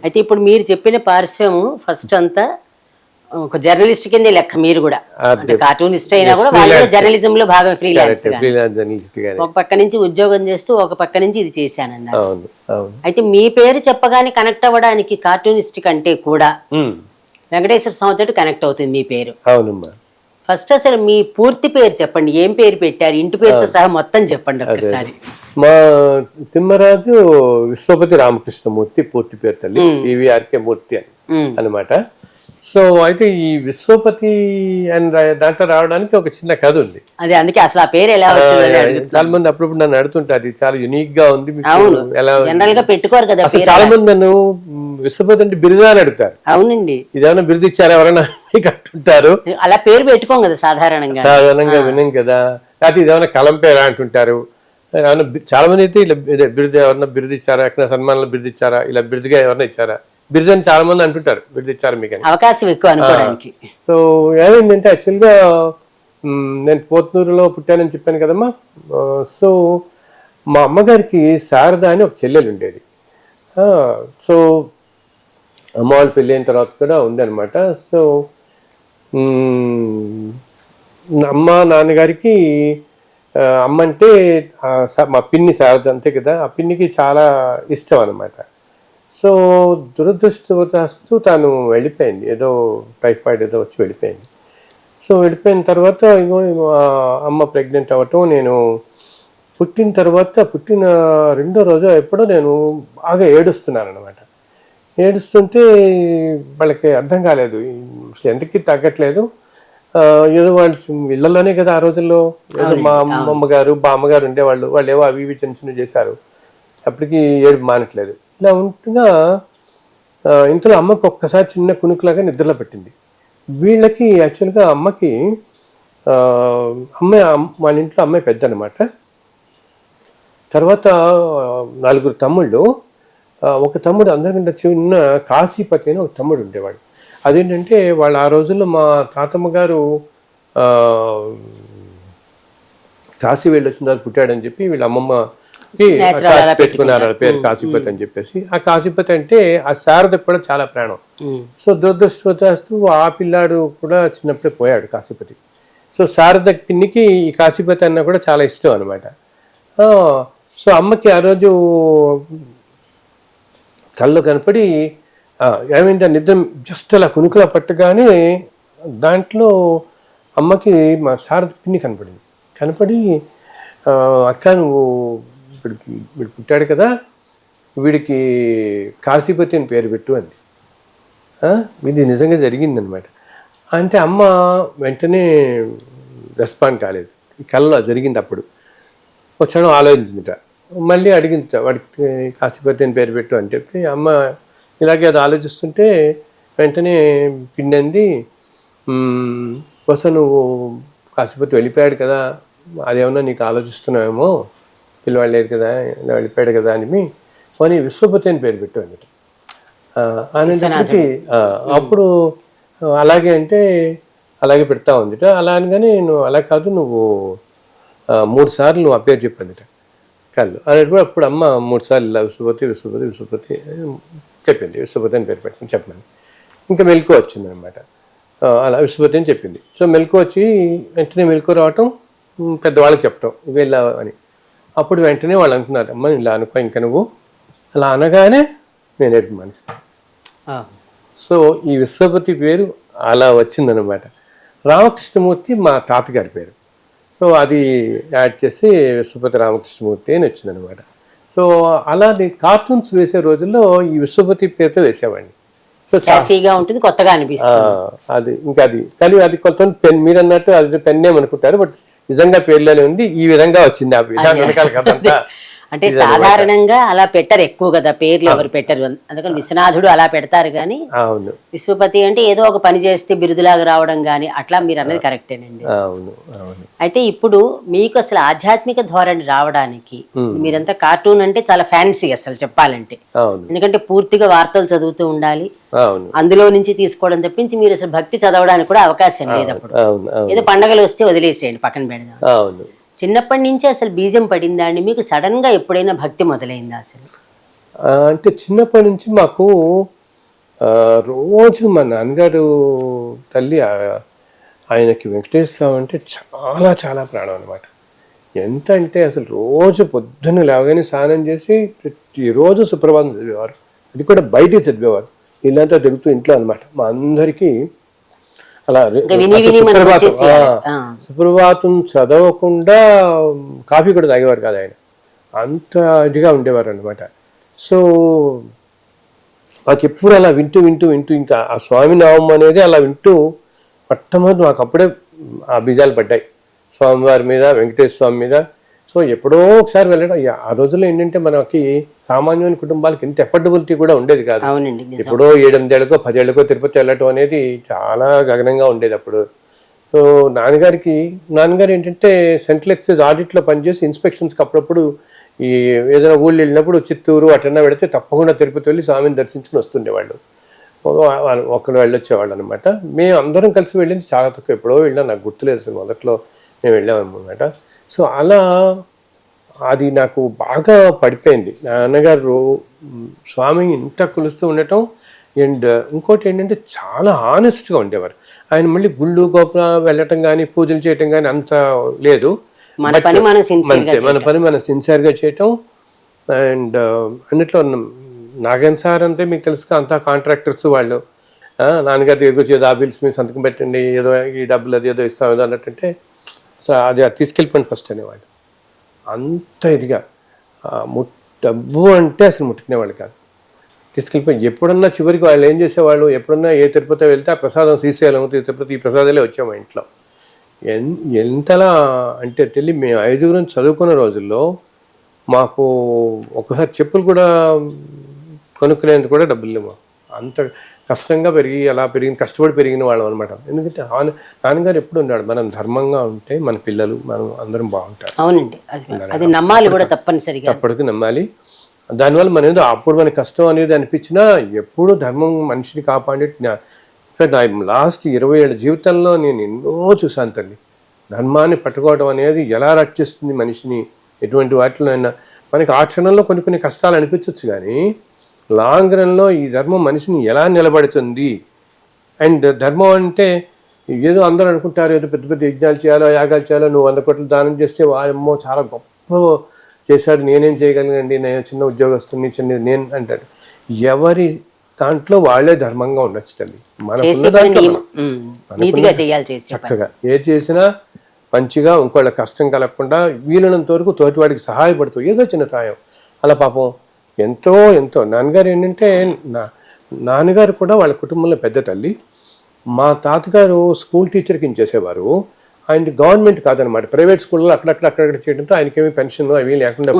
అయితే ఇప్పుడు మీరు చెప్పిన పార్శ్వము ఫస్ట్ అంతా ఒక జర్నలిస్ట్ కిందే లెక్క మీరు కూడా, అంటే కార్టూనిస్ట్ అయినా కూడా వాళ్ళు జర్నలిజం లో భాగం, ఫ్రీలాన్స్ ఒక పక్క నుంచి ఉద్యోగం చేస్తూ ఒక పక్క నుంచి ఇది చేశానన్నారు. అయితే మీ పేరు చెప్పగానే కనెక్ట్ అవ్వడానికి కార్టూనిస్ట్ కంటే కూడా వెంకటేశ్వర స్వామి తోటి కనెక్ట్ అవుతుంది మీ పేరు. ఫస్ట్ అసలు మీ పూర్తి పేరు చెప్పండి, ఏం పేరు పెట్టారు, ఇంటి పేరుతో సహా మొత్తం చెప్పండి ఒకసారి. మా తిమ్మరాజు విశ్వపతి రామకృష్ణమూర్తి పూర్తి పేరు తల్లి, టీవీఆర్కే మూర్తి అని అనమాట. సో అయితే ఈ విశ్వపతి అని దాంట్లో రావడానికి ఒక చిన్న కథ ఉంది. అదే అందుకే అసలు ఆ పేరు ఎలా వచ్చింది చాలా మంది అప్పుడప్పుడు నన్ను అడుగుతుంటారు, అది చాలా యునిక్ గా ఉంది, ఎలా జనరల్ గా పెట్టుకోరు కదా. చాలా మంది నన్ను విశ్వపతి అంటే బిరుదా అని అడుగుతారు. అవునండి, ఇదేమన్నా బిరుదు ఇచ్చారు ఎవరైనా అంటుంటారు. అలా పేరు పెట్టుకోం కదా సాధారణంగా వినం కదా. లేకపోతే ఇదేమన్నా కలం పేరా అంటుంటారు. చాలా మంది అయితే ఇలా బిరుదు ఎవరన్నా బిరుదు ఇచ్చారా, ఎక్కడ సన్మానంలో బిరుదు ఇచ్చారా, ఇలా బిరుదుగా ఎవరన్నా ఇచ్చారా, బిరుదు అని చాలా మంది అంటుంటారు, బిరుదు ఇచ్చారు మీకు అవకాశం ఎక్కువ అనుకోవడానికి. సో ఏమైందంటే యాక్చువల్గా నేను పోత్నూరులో పుట్టానని చెప్పాను కదమ్మా. సో మా అమ్మగారికి శారద అని ఒక చెల్లెలు ఉండేది. సో అమ్మ వాళ్ళు పెళ్ళి అయిన తర్వాత కూడా ఉందన్నమాట. సో అమ్మ నాన్నగారికి అమ్మ అంటే మా పిన్ని శారద అంతే కదా, ఆ పిన్నికి చాలా ఇష్టం అనమాట. సో దురదృష్టవశాత్తు తాను వెళ్ళిపోయింది, ఏదో టైఫాయిడ్ ఏదో వచ్చి వెళ్ళిపోయింది. సో వెళ్ళిపోయిన తర్వాత అమ్మ ప్రెగ్నెంట్ అవ్వటం, నేను పుట్టిన తర్వాత పుట్టిన 2వ రోజు ఎప్పుడో నేను బాగా ఏడుస్తున్నాను అనమాట. ఏడుస్తుంటే వాళ్ళకి అర్థం కాలేదు, ఎంతకి తగ్గట్లేదు. ఏదో వాళ్ళు ఇళ్లలోనే కదా ఆ రోజుల్లో, ఏదో మా అమ్మగారు బామ్మగారు ఉండేవాళ్ళు, వాళ్ళు ఏవో అవి ఇవి చిన్న చిన్న చేశారు, అప్పటికి ఏడుపు మానట్లేదు. ఇలా ఉంటుగా ఇంతలో అమ్మకి ఒక్కసారి చిన్న కునుకులాగా నిద్రలో పెట్టింది. వీళ్ళకి యాక్చువల్గా అమ్మకి వాళ్ళ ఇంట్లో అమ్మాయి పెద్ద అనమాట. తర్వాత 4 తమ్ముళ్ళు, ఒక తమ్ముడు అందరికంటే చిన్న కాశీపతి అని ఒక తమ్ముడు ఉండేవాడు. అదేంటంటే వాళ్ళు ఆ రోజుల్లో మా తాతమ్మ గారు కాశీ వెళ్ళి వచ్చిన తర్వాత పుట్టాడని చెప్పి వీళ్ళ అమ్మమ్మకి కాశీ పెట్టుకున్నారు, ఆ పేరు కాశీపతి అని చెప్పేసి. ఆ కాశీపతి అంటే ఆ శారదకు కూడా చాలా ప్రాణం. సో దురదృష్టవశాత్తు ఆ పిల్లాడు కూడా చిన్నప్పుడే పోయాడు కాశీపతి. సో శారద పిన్నికి ఈ కాశీపతి అన్న కూడా చాలా ఇష్టం అనమాట. సో అమ్మకి ఆ రోజు కళ్ళు కనపడి ఏమైంది, నిద్ర జస్ట్ అలా కునుకులా పట్టగానే దాంట్లో అమ్మకి మా శారద పిన్ని కనపడి అక్క నువ్వు వీడు పుట్టాడు కదా, వీడికి కాశీపతి అని పేరు పెట్టు అంది. ఇది నిజంగా జరిగిందనమాట. అంటే అమ్మ వెంటనే రెస్పాండ్ కాలేదు, ఈ కళ్ళలో జరిగింది. అప్పుడు వచ్చాను ఆలోచించిందిట, మళ్ళీ అడిగింది వాడికి కాశీపతి అని పేరు పెట్టు అని చెప్పి. అమ్మ ఇలాగే అది ఆలోచిస్తుంటే వెంటనే పిండంది, వస్తా నువ్వు కాశీపతి వెళ్ళిపోయాడు కదా, అదేమన్నా నీకు ఆలోచిస్తున్నావేమో, పిల్లవాడు లేదు కదా, ఇలా వెళ్ళిపోయాడు కదా అని పోనీ విశ్వపతి అని పేరు పెట్టు అని అనేటప్పటికి అప్పుడు అలాగే అంటే అలాగే పెడతా ఉందిట. అలా అనగానే నువ్వు అలా కాదు, నువ్వు 3 సార్లు నువ్వు ఆ పేరు చెప్పందిట కళ్ళు అనేటప్పుడు. అప్పుడు అమ్మ 3 సార్లు ఇలా విశ్వపతి విశ్వపతి విశ్వపతి చెప్పింది, విశ్వపతి అని పేరు పెట్టమని చెప్పమని. ఇంకా మెలకు వచ్చిందనమాట, అలా విశ్వపతి అని చెప్పింది. సో మెలకు వచ్చి వెంటనే మెలకు రావటం, పెద్దవాళ్ళకి చెప్పటం వెళ్ళా అని. అప్పుడు వెంటనే వాళ్ళు అంటున్నారు, అమ్మ ఇలా అనుకో, ఇంకా నువ్వు అలా అనగానే నేను ఏడుపు మానేస్తాను. సో ఈ విశ్వపతి పేరు అలా వచ్చిందనమాట. రామకృష్ణమూర్తి మా తాతగారి పేరు. సో అది యాడ్ చేసి విశ్వపతి రామకృష్ణమూర్తి అని వచ్చిందనమాట. సో అలా నేను కార్టూన్స్ వేసే రోజుల్లో ఈ విశ్వపతి పేరుతో వేసేవాడిని. సో చాలా ఉంటుంది, కొత్తగా అనిపిస్తుంది అది. ఇంకా అది కానీ అది కొంత పెన్, మీరు అన్నట్టు అది పెన్ నేమ్ అనుకుంటారు, బట్ నిజంగా పేర్లోనే ఉంది. ఈ విధంగా వచ్చింది ఆ విధానం వెనకాల కథంతా. అంటే సాధారణంగా అలా పెట్టరు ఎక్కువ కదా, పేర్లు ఎవరు పెట్టరు, అందుకని విశ్వనాథుడు అలా పెడతారు. కానీ విశ్వపతి అంటే ఏదో ఒక పని చేస్తే బిరుదులాగా రావడం కానీ అట్లా మీరు అన్నది కరెక్టేనండి. అయితే ఇప్పుడు మీకు అసలు ఆధ్యాత్మిక ధోరణి రావడానికి మీరంతా కార్టూన్ అంటే చాలా ఫ్యాన్సీ అసలు చెప్పాలంటే, ఎందుకంటే పూర్తిగా వార్తలు చదువుతూ ఉండాలి, అందులో నుంచి తీసుకోవడం తప్పించి మీరు అసలు భక్తి చదవడానికి కూడా అవకాశం లేదు. అప్పుడు ఏదో పండగలు వస్తే వదిలేసేయండి, పక్కన పెడదాం. చిన్నప్పటి నుంచి అసలు బీజం పడిందా అండి మీకు? సడన్ గా ఎప్పుడైనా భక్తి మొదలైందా అసలు? అంటే చిన్నప్పటి నుంచి మాకు రోజు మా నాన్నగారు తల్లి ఆయనకి వెంకటేశ్వర స్వామి అంటే చాలా చాలా ప్రాణం అనమాట. ఎంత అంటే అసలు రోజు పొద్దున్న లేవగానే స్నానం చేసి ప్రతిరోజు సుప్రభాతం చదివేవారు. అది కూడా బయటికి చదివేవారు, ఇల్లంతా తిరుగుతూ ఇంట్లో అనమాట. మా అందరికీ అలా సుప్రభాతం చదవకుండా కాఫీ కూడా తాగేవారు కాదు ఆయన, అంత ఇదిగా ఉండేవారు అనమాట. సో మాకు ఎప్పుడు అలా వింటూ వింటూ వింటూ ఇంకా ఆ స్వామి నామం అనేది అలా వింటూ మొట్టమొదటి మాకు అప్పుడే ఆ బీజాలు పడ్డాయి స్వామివారి మీద, వెంకటేశ్వర స్వామి మీద. సో ఎప్పుడో ఒకసారి వెళ్ళడం. ఆ రోజుల్లో ఏంటంటే మనకి సామాన్యమైన కుటుంబాలకి ఇంత ఎఫర్డబిలిటీ కూడా ఉండేది కాదు. ఎప్పుడో 7-8 ఏళ్ళకో 10 ఏళ్ళకో తిరుపతి వెళ్ళటం అనేది చాలా గగనంగా ఉండేది అప్పుడు. సో నాన్నగారు ఏంటంటే సెంట్రల్ ఎక్సైజ్ ఆడిట్లో పనిచేసి ఇన్స్పెక్షన్స్కి అప్పుడప్పుడు ఈ ఏదైనా ఊళ్ళు వెళ్ళినప్పుడు చిత్తూరు అటన్నా వెళితే తప్పకుండా తిరుపతి వెళ్ళి స్వామిని దర్శించుకుని వస్తుండేవాళ్ళు. ఒక్కరు వెళ్ళొచ్చేవాళ్ళు అనమాట. మేము అందరం కలిసి వెళ్ళింది చాలా తక్కువ, ఎప్పుడో వెళ్ళినా నాకు గుర్తులేదు అసలు. మొదట్లో మేము వెళ్ళామన్నమాట. సో అలా అది నాకు బాగా పడిపోయింది. నాన్నగారు స్వామి ఇంత కొలుస్తూ ఉండటం. అండ్ ఇంకోటి ఏంటంటే చాలా హానెస్ట్గా ఉండేవారు ఆయన. మళ్ళీ గుళ్ళు గోపుర వెళ్ళటం కానీ పూజలు చేయటం కానీ అంత లేదు, మన పని మనం సిన్సియర్గా చేయటం. అండ్ అన్నిట్లో నాగన్ సార్ అంతే మీకు తెలుసుగా, అంతా కాంట్రాక్టర్స్ వాళ్ళు. నాన్నగారి దగ్గరికి వచ్చి ఏదో ఆ బిల్స్ మీద సంతకం పెట్టండి, ఏదో ఈ డబ్బులు అది ఏదో ఇస్తాం ఏదో అన్నట్టుంటే సో అది తీసుకెళ్ళిపోండి ఫస్ట్ అనేవాళ్ళు. అంత ఇదిగా డబ్బు అంటే అసలు ముట్టుకునేవాళ్ళు కాదు, తీసుకెళ్ళిపోయి. ఎప్పుడన్నా చివరికి వాళ్ళు ఏం చేసేవాళ్ళు, ఎప్పుడన్నా ఏ తిరుపతి వెళ్తే ఆ ప్రసాదం శ్రీశైలం తిరుపతి ఈ ప్రసాదాలే వచ్చాము మా ఇంట్లో. ఎంతలా అంటే తెలియ మేము 5గురం చదువుకున్న రోజుల్లో మాకు ఒకసారి చెప్పులు కూడా కొనుక్కునేందుకు కూడా డబ్బులు లేవు. అంత కష్టంగా కష్టపడి పెరిగిన వాళ్ళం అనమాట. ఎందుకంటే నాన్నగారు ఎప్పుడు ఉన్నాడు, మనం ధర్మంగా ఉంటే మన పిల్లలు మనం అందరం బాగుంటారు. అవునండి, అది నమ్మాలి కూడా, తప్పటికి నమ్మాలి. దానివల్ల మనం ఏదో అప్పుడు మన కష్టం అనేది అనిపించినా ఎప్పుడు ధర్మం మనిషిని కాపాడే. లాస్ట్ 20 ఏళ్ళ జీవితంలో నేను ఎన్నో చూశాను తల్లి. ధర్మాన్ని పట్టుకోవడం అనేది ఎలా రక్షిస్తుంది మనిషిని, ఎటువంటి వాటిలో అయినా. మనకి ఆ క్షణంలో కొన్ని కష్టాలు అనిపించవచ్చు, కానీ లాంగ్ రన్లో ఈ ధర్మం మనిషిని ఎలా నిలబడుతుంది. అండ్ ధర్మం అంటే ఏదో అందరూ అనుకుంటారు, ఏదో పెద్ద పెద్ద యజ్ఞాలు చేయాలో యాగాలు చేయాలో, నువ్వు 100 కోట్లు దానం చేస్తే వామ్మో చాలా గొప్ప చేశాడు, నేనేం చేయగలిగండి, నేను చిన్న ఉద్యోగస్తుని నేను అంటాడు. ఎవరి దాంట్లో వాళ్ళే ధర్మంగా ఉండొచ్చు తల్లి. మనకున్న దాంట్లో చక్కగా ఏ చేసినా మంచిగా ఇంకోళ్ళ కష్టం కలగకుండా వీలైనంత వరకు తోటివాడికి సహాయపడుతూ ఏదో చిన్న సాయం అలా. పాపం ఎంతో నాన్నగారు ఏంటంటే నాన్నగారు కూడా వాళ్ళ కుటుంబంలో పెద్ద తల్లి. మా తాతగారు స్కూల్ టీచర్ కింద చేసేవారు. ఆయనది గవర్నమెంట్ కాదనమాట, ప్రైవేట్ స్కూల్లో అక్కడక్కడ చేయడంతో ఆయనకేమి పెన్షన్ అవి లేకుండా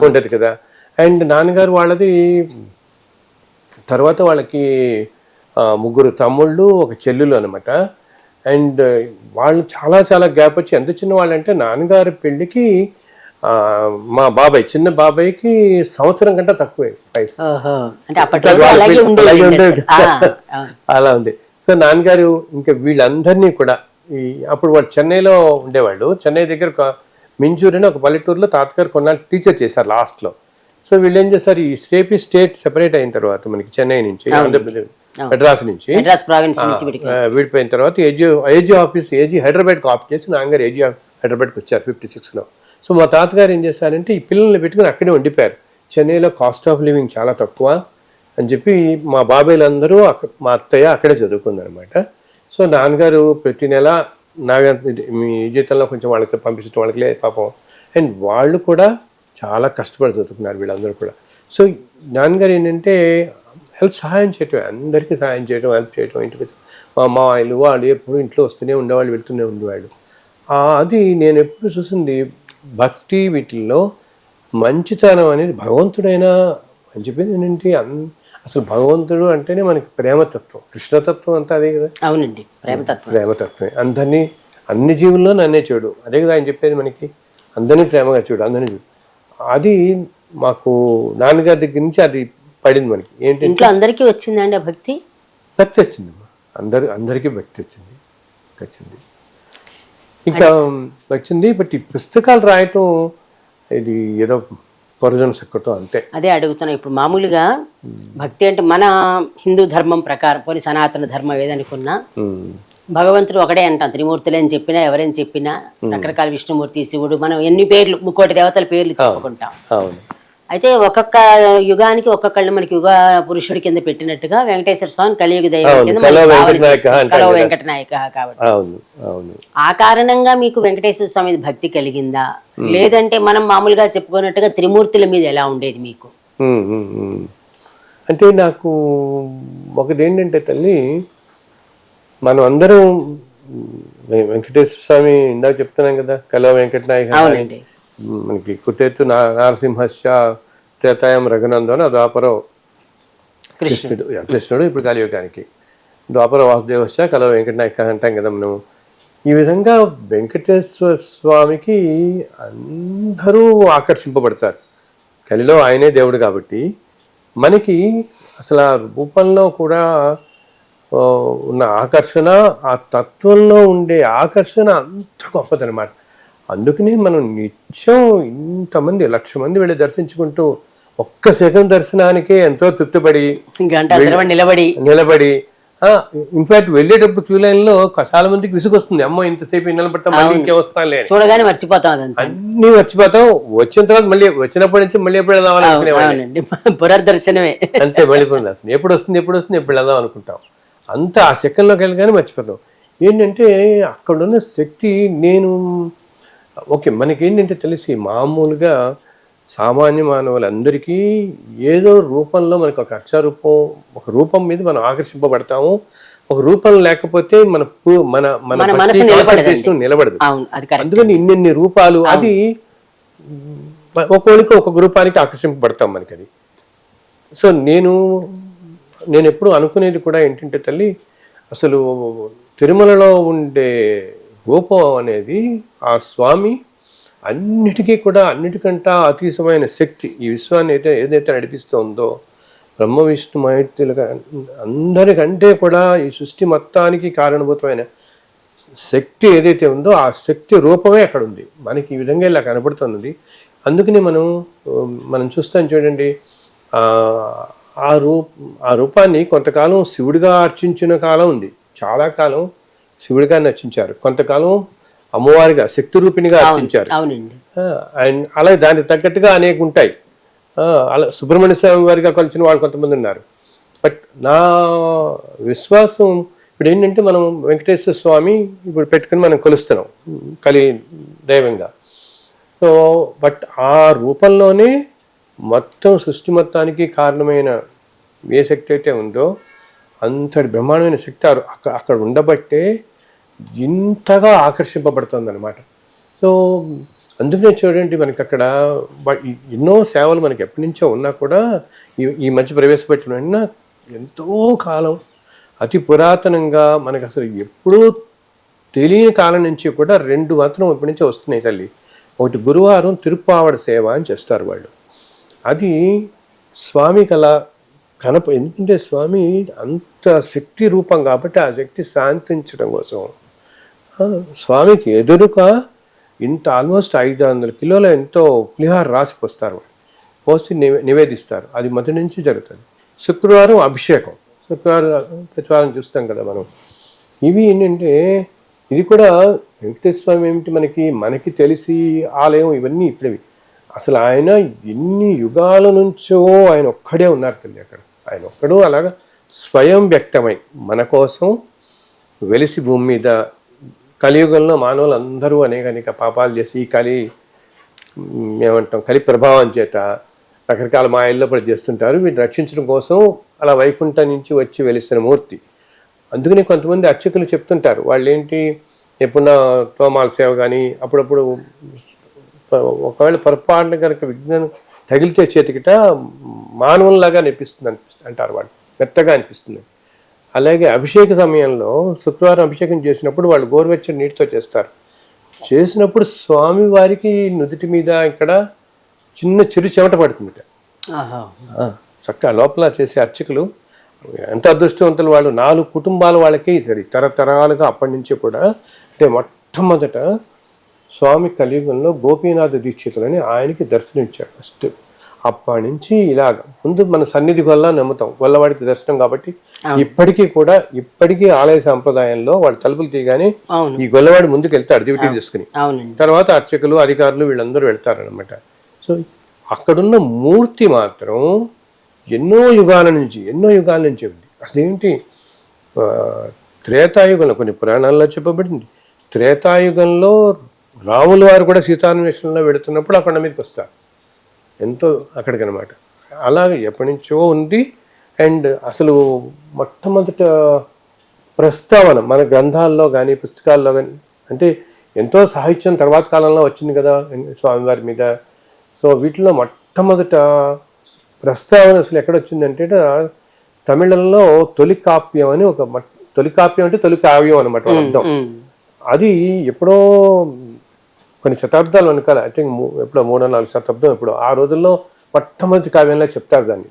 ఉండదు కదా. అండ్ నాన్నగారు వాళ్ళది తర్వాత వాళ్ళకి 3 తమ్ముళ్ళు 1 చెల్లెలు అనమాట. అండ్ వాళ్ళు చాలా చాలా గ్యాప్ వచ్చి ఎంత చిన్న వాళ్ళంటే నాన్నగారి పెళ్ళికి మా బాబాయ్ చిన్న బాబాయ్కి సంవత్సరం కంటే తక్కువే వయసు. అలా ఉంది. సో నాన్నగారు ఇంకా వీళ్ళందరినీ కూడా అప్పుడు వాళ్ళు చెన్నైలో ఉండేవాళ్ళు. చెన్నై దగ్గర మింజూర్ అని ఒక పల్లెటూరులో తాతగారు కొన్నాళ్ళు టీచర్ చేశారు లాస్ట్లో. సో వీళ్ళు ఏం చేస్తారు, ఈ స్టేట్ సెపరేట్ అయిన తర్వాత మనకి చెన్నై నుంచి మెడ్రాస్ నుంచి విడిపోయిన తర్వాత ఏజీ ఆఫీస్ హైదరాబాద్కి ఆఫ్ చేసి నాన్నగారు ఏజీ హైదరాబాద్కి వచ్చారు 56లో. సో మా తాతగారు ఏం చేశారంటే ఈ పిల్లల్ని పెట్టుకుని అక్కడే ఉండిపోయారు. చెన్నైలో కాస్ట్ ఆఫ్ లివింగ్ చాలా తక్కువ అని చెప్పి మా బాబాయ్లందరూ మా అత్తయ్య అక్కడే చదువుకుందనమాట. సో నాన్నగారు ప్రతి నెల మీ జీతంలో కొంచెం వాళ్ళకి పంపించడం వాళ్ళకి పాపం. అండ్ వాళ్ళు కూడా చాలా కష్టపడి చదువుకున్నారు వీళ్ళందరూ కూడా. సో నాన్నగారు ఏంటంటే సహాయం చేయటం, అందరికీ సహాయం చేయడం, హెల్ప్ చేయడం. ఇంటికి మా అమ్మాయిలు వాళ్ళు ఎప్పుడు ఇంట్లో వస్తూనే ఉండేవాళ్ళు, వెళ్తూనే ఉండేవాళ్ళు. అది నేను ఎప్పుడు చూసింది భక్తి వీటిల్లో మంచితనం అనేది. భగవంతుడైనా అని చెప్పేది ఏంటంటే అసలు భగవంతుడు అంటేనే మనకి ప్రేమతత్వం, కృష్ణతత్వం అంతా అదే కదా. అవునండి, ప్రేమతత్వమే. అందరినీ అన్ని జీవుల్లో నన్నే చూడు, అదే కదా ఆయన చెప్పేది మనకి. అందరినీ ప్రేమగా చూడు, అందరినీ చూడు. అది మాకు నాన్నగారి దగ్గర నుంచి అది పడింది మనకి. ఏంటంటే అందరికీ వచ్చిందండి ఆ భక్తి వచ్చిందమ్మా. అందరికీ భక్తి వచ్చింది. ఇంకా వచ్చింది. బట్ ఈ పుస్తకాలు రాయటం ఇది ఏదో పొరజన చక్రతో అంతే. అదే అడుగుతున్నా. ఇప్పుడు మామూలుగా భక్తి అంటే మన హిందూ ధర్మం ప్రకారం, పోనీ సనాతన ధర్మం ఏదనుకున్నా భగవంతుడు ఒకడే అంటాం. త్రిమూర్తులే అని చెప్పినా, ఎవరైనా చెప్పినా, రకరకాల విష్ణుమూర్తి, శివుడు, మనం ఎన్ని పేర్లు, 3 దేవతల పేర్లు చెప్పుకుంటాం. అయితే ఒక్కొక్క యుగానికి ఒక్కొక్కళ్ళు మనకి యుగ పురుషుడి కింద పెట్టినట్టుగా వెంకటేశ్వర స్వామి కలియుగ దైవం కింద కలవ వెంకటనాయక కాబట్టి ఆ కారణంగా మీకు వెంకటేశ్వర స్వామి భక్తి కలిగిందా, లేదంటే మనం మామూలుగా చెప్పుకున్నట్టుగా త్రిమూర్తుల మీద ఎలా ఉండేది మీకు? అంటే నాకు ఒకటి ఏంటంటే తల్లి, మనం అందరం వెంకటేశ్వర స్వామి ఇందాక చెప్తున్నాం కదా, కలవ వెంకటనాయక, మనకి కుటేతు నారసింహస్య త్రేతాయం రఘునందన ద్వాపరో కృష్ణుడు ఇప్పుడు కలియుగానికి, ద్వాపర వాసుదేవస్య కలవ వెంకటనాయక అంటాం కదా మనం. ఈ విధంగా వెంకటేశ్వర స్వామికి అందరూ ఆకర్షింపబడతారు. కలిలో ఆయనే దేవుడు కాబట్టి మనకి అసలు ఆ రూపంలో కూడా ఉన్న ఆకర్షణ, ఆ తత్వంలో ఉండే ఆకర్షణ అంత గొప్పదనమాట. అందుకని మనం నిత్యం ఇంతమంది 1,00,000 మంది వెళ్ళి దర్శించుకుంటూ ఒక్క సెకండ్ దర్శనానికే ఎంతో తృప్తిపడి నిలబడి ఇన్ఫాక్ట్ వెళ్ళేటప్పుడు క్యూ లైన్ లో చాలా మందికి విసుగొస్తుంది, అమ్మో ఇంతసేపు నిలబడతాం మళ్ళీ ఇంకే వస్తానులే, చూడగానే మర్చిపోతాం, అన్ని మర్చిపోతాం. వచ్చిన తర్వాత మళ్ళీ వచ్చినప్పటి నుంచి మళ్ళీ ఎప్పుడు వెళ్దాం పునర్దర్శనమే అంతే, మళ్ళీ పునర్దర్శనం ఎప్పుడు వస్తుంది ఎప్పుడు వెళ్దాం అనుకుంటాం. అంత ఆ సెకండ్లోకి వెళ్ళగానే మర్చిపోతాం. ఏంటంటే అక్కడున్న శక్తి ఓకే మనకేంటంటే తెలిసి మామూలుగా సామాన్య మానవులందరికీ ఏదో రూపంలో మనకు ఒక అక్షరూపం, ఒక రూపం మీద మనం ఆకర్షింపబడతాము. ఒక రూపం లేకపోతే మన నిలబడదు. అందుకని ఇన్ని రూపాలు, అది ఒక్కొక్కరికి ఒక్కొక్క రూపానికి ఆకర్షింపబడతాం మనకి అది. సో నేను ఎప్పుడు అనుకునేది కూడా ఏంటంటే తల్లి, అసలు తిరుమలలో ఉండే రూపం అనేది ఆ స్వామి అన్నిటికంటే అతీతమైన శక్తి. ఈ విశ్వాన్ని ఏదైతే నడిపిస్తుందో బ్రహ్మ విష్ణు మహేశ్వరులుగా అందరికంటే కూడా ఈ సృష్టి మొత్తానికి కారణభూతమైన శక్తి ఏదైతే ఉందో ఆ శక్తి రూపమే అక్కడ ఉంది. మనకి ఈ విధంగా ఇలా కనబడుతున్నది. అందుకని మనం చూస్తాం చూడండి, ఆ రూపాన్ని కొంతకాలం శివుడిగా అర్చించిన కాలం ఉంది, చాలా కాలం శివుడిగా అర్చించారు, కొంతకాలం అమ్మవారిగా శక్తి రూపిణిగా అర్చించారు. అండ్ అలాగే దానికి తగ్గట్టుగా అనేక ఉంటాయి. అలా సుబ్రహ్మణ్య స్వామి వారిగా కొలిచిన వాళ్ళు కొంతమంది ఉన్నారు. బట్ నా విశ్వాసం ఇప్పుడు ఏంటంటే, మనం వెంకటేశ్వర స్వామి ఇప్పుడు పెట్టుకుని మనం కొలుస్తున్నాం కలి దైవంగా. సో బట్ ఆ రూపంలోనే మొత్తం సృష్టి మొత్తానికి కారణమైన ఏ శక్తి అయితే ఉందో అంతటి బ్రహ్మాండమైన శక్తి అక్కడ ఉండబట్టే ఇంతగా ఆకర్షింపబడుతుంది అనమాట. సో అందుకనే చూడండి, మనకి అక్కడ ఎన్నో సేవలు మనకి ఎప్పటి నుంచో ఉన్నా కూడా ఈ మధ్య ప్రవేశపెట్టిన ఎంతో కాలం అతి పురాతనంగా మనకు అసలు ఎప్పుడూ తెలియని కాలం నుంచి కూడా 2 మాత్రం ఇప్పటి నుంచో వస్తున్నాయి తల్లి. ఒకటి గురువారం తిరుప్పావడ సేవ అని చేస్తారు వాళ్ళు. అది స్వామికి అలా ఎందుకంటే స్వామి అంత శక్తి రూపం కాబట్టి ఆ శక్తి శాంతించడం కోసం స్వామికి ఎదురుగా ఇంత ఆల్మోస్ట్ 500 కిలోల ఎంతో పులిహార రాసి పోసి నివేదిస్తారు. అది మొదటి నుంచి జరుగుతుంది. శుక్రవారం అభిషేకం, ప్రతివారం చూస్తాం కదా మనం. ఇవి ఏంటంటే ఇది కూడా వెంకటేశ్వర స్వామి ఏమిటి మనకి తెలిసి ఆలయం ఇవన్నీ ఇప్పుడవి. అసలు ఆయన ఎన్ని యుగాల నుంచో ఆయన ఒక్కడే ఉన్నారు తల్లి అక్కడ. ఆయన ఒక్కడు అలాగా స్వయం వ్యక్తమై మన కోసం వెలిసి భూమి మీద కలియుగంలో మానవులు అందరూ అనేక పాపాలు చేసి ఈ కలి ప్రభావం చేత రకరకాల మాయల్లో పడి చేస్తుంటారు. వీటిని రక్షించడం కోసం అలా వైకుంఠం నుంచి వచ్చి వెలిసిన మూర్తి. అందుకని కొంతమంది అర్చకులు చెప్తుంటారు, వాళ్ళు ఏంటి ఎప్పుడన్నా తోమాల సేవ కానీ అప్పుడప్పుడు ఒకవేళ పొరపాటున కనుక విజ్ఞానం తగిలితే చేతికిట మానవుల్లాగా అనిపిస్తుంది అంటారు, వాళ్ళు మెత్తగా అనిపిస్తుంది. అలాగే అభిషేక సమయంలో శుక్రవారం అభిషేకం చేసినప్పుడు వాళ్ళు గోరువెచ్చని నీటితో చేస్తారు. చేసినప్పుడు స్వామి వారికి నుదుటి మీద ఇక్కడ చిన్న చిరు చెమట పడుతుందిట. చక్కగా లోపల చేసే అర్చకులు ఎంత అదృష్టవంతులు వాళ్ళు. 4 కుటుంబాల వాళ్ళకే ఇది తరతరాలుగా అప్పటి నుంచి కూడా. అంటే మొట్టమొదట స్వామి కలియుగంలో గోపీనాథ దీక్షితులని ఆయనకి దర్శనమిచ్చారు ఫస్ట్. అప్పటి నుంచి ఇలాగ ముందు మన సన్నిధి గొల్ల నమ్ముతాం, గొల్లవాడికి దర్శనం కాబట్టి ఇప్పటికీ ఆలయ సాంప్రదాయంలో వాడు తలుపులు తీయగానే ఈ గొల్లవాడి ముందుకు వెళ్తాడు డ్యూటీ చేసుకుని, తర్వాత అర్చకులు అధికారులు వీళ్ళందరూ వెళ్తారనమాట. సో అక్కడున్న మూర్తి మాత్రం ఎన్నో యుగాల నుంచి ఉంది. అసలు ఏంటి, త్రేతాయుగంలో కొన్ని పురాణాల్లో చెప్పబడింది, త్రేతాయుగంలో రాముల వారు కూడా సీతాన్వేషణలో వెళుతున్నప్పుడు అక్కడ మీదకి వస్తారు, ఎంతో అక్కడికి అనమాట. అలాగే ఎప్పటి నుంచో ఉంది. అండ్ అసలు మొట్టమొదట ప్రస్తావన మన గ్రంథాల్లో కానీ పుస్తకాల్లో కానీ, అంటే ఎంతో సాహిత్యం తర్వాత కాలంలో వచ్చింది కదా స్వామివారి మీద. సో వీటిలో మొట్టమొదట ప్రస్తావన అసలు ఎక్కడొచ్చిందంటే తమిళంలో తొలి కావ్యం అని తొలి కావ్యం అంటే తొలి కావ్యం అనమాట అర్థం. అది ఎప్పుడో కొన్ని శతాబ్దాలు వెనకాల, ఐ థింక్ ఎప్పుడో 3-4 శతాబ్దం ఎప్పుడో, ఆ రోజుల్లో మొట్టమొదటి కావ్యంలో చెప్తారు దాన్ని.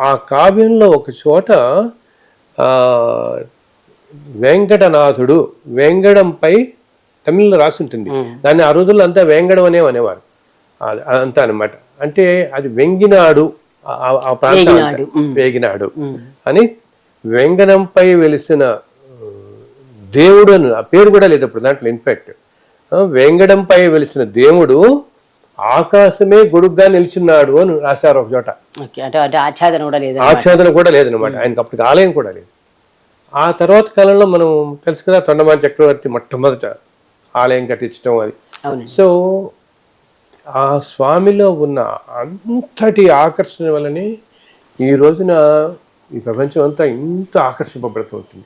ఆ కావ్యంలో ఒక చోట వెంకటనాథుడు, వేంగడంపై తమిళ్లో రాసి ఉంటుంది, దాన్ని ఆ రోజుల్లో అంతా వేంగడం అనేవారు అంతా అనమాట. అంటే అది వెంగినాడు, ఆ ప్రాంతం వేగినాడు అని, వెంగనంపై వెలిసిన దేవుడు అని ఆ పేరు కూడా లేదు అప్పుడు దాంట్లో. ఇన్ఫాక్ట్ వెంగడంపై వెలిసిన దేవుడు ఆకాశమే గొడుగ్గా నిలిచిన్నాడు అని రాశారు ఒక చోట. ఆచ్ఛాదన కూడా లేదనమాట ఆయనకి, అప్పటికి ఆలయం కూడా లేదు. ఆ తర్వాత కాలంలో మనం తెలుసు కదా, తొండమాన్ చక్రవర్తి మొట్టమొదట ఆలయం కట్టించడం అది. సో ఆ స్వామిలో ఉన్న అంతటి ఆకర్షణ వల్లనే ఈ రోజున ఈ ప్రపంచం అంతా ఇంత ఆకర్షింపబడుతుంది.